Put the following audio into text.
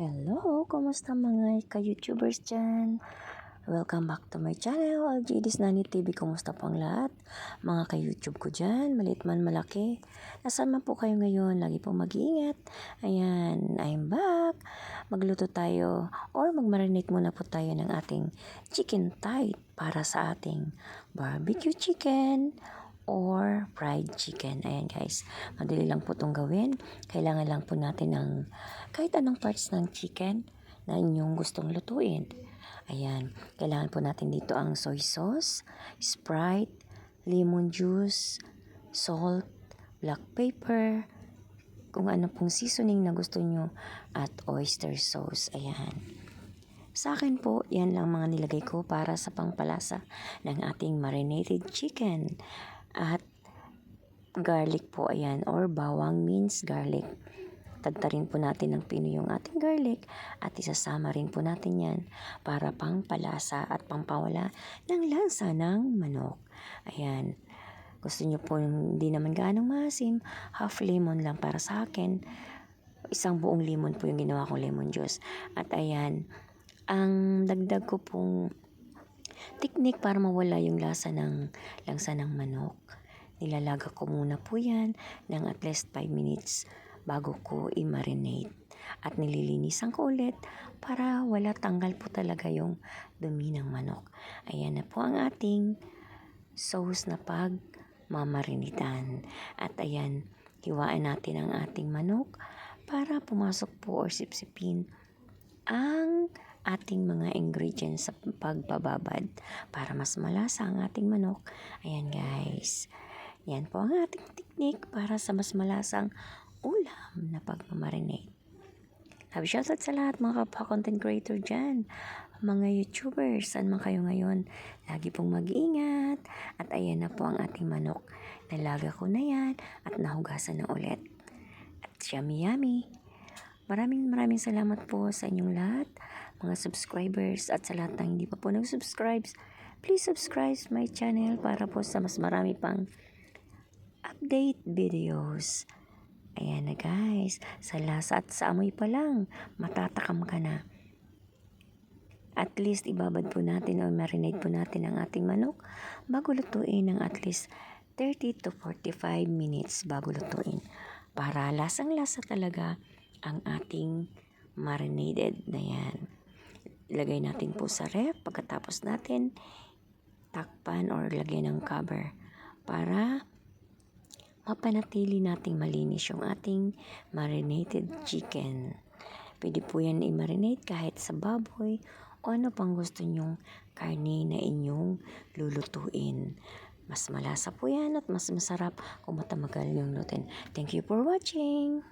Hello! Kumusta mga ka-YouTubers dyan? Welcome back to my channel, LGD's Nani TV. Kumusta po ang lahat? Mga ka-YouTube ko dyan, maliit man malaki. Nasaan man po kayo ngayon? Lagi po mag-iingat. Ayan, I'm back. Magluto tayo or mag-marinate muna po tayo ng ating chicken thigh para sa ating barbecue chicken or fried chicken. Ayan guys, madali lang po itong gawin. Kailangan lang po natin ng kahit anong parts ng chicken na inyong gustong lutuin. Ayan, kailangan po natin dito ang soy sauce, Sprite, lemon juice, salt, black pepper, kung ano pong seasoning na gusto nyo, at oyster sauce. Ayan. Sa akin po, yan lang mga nilagay ko para sa pangpalasa ng ating marinated chicken. At garlic po, ayan, or bawang means garlic. Tagtarin po natin ng pino yung ating garlic at isasama rin po natin yan para pangpalasa at pampawala ng lasa ng manok. Ayan. Gusto nyo po hindi naman gaanong maasim, half lemon lang para sa akin. Isang buong lemon po yung ginawa kong lemon juice. At ayan, ang dagdag ko pong technique para mawala yung lasa ng manok. Nilalaga ko muna po yan ng at least 5 minutes bago ko i-marinate. At nililinisan ko ulit para wala, tanggal po talaga yung dumi ng manok. Ayan na po ang ating sauce na pagmamarinitan. At ayan, hiwain natin ang ating manok para pumasok po or sipsipin ang ating mga ingredients sa pagbababad para mas malasa ang ating manok. Ayan guys. Yan po ang ating technique para sa mas malasang ulam na pagmamarinate. Love shoutout sa lahat mga kapwa-content creator dyan. Mga YouTubers, saan man kayo ngayon, lagi pong mag-iingat. At ayan na po ang ating manok. Nalaga ko na yan at nahugasan na ulit. At yummy yummy. Maraming salamat po sa inyong lahat, mga subscribers, at sa lahat ng hindi pa po nag-subscribe. Please subscribe my channel para po sa mas marami pang update videos. Ayan na guys, sa lasa at sa amoy pa lang, matatakam ka na. At least ibabad po natin o marinate po natin ang ating manok bago lutuin ng at least 30 to 45 minutes bago lutuin. Para lasang-lasa talaga ang ating marinated na yan. Ilagay natin po sa ref, pagkatapos natin takpan or lagyan ng cover para mapanatili nating malinis yung ating marinated chicken. Pwede po yan i-marinate kahit sa baboy o ano pang gusto nyong karne na inyong lulutuin. Mas malasa po yan at mas masarap kung matamagal yung lutuin. Thank you for watching!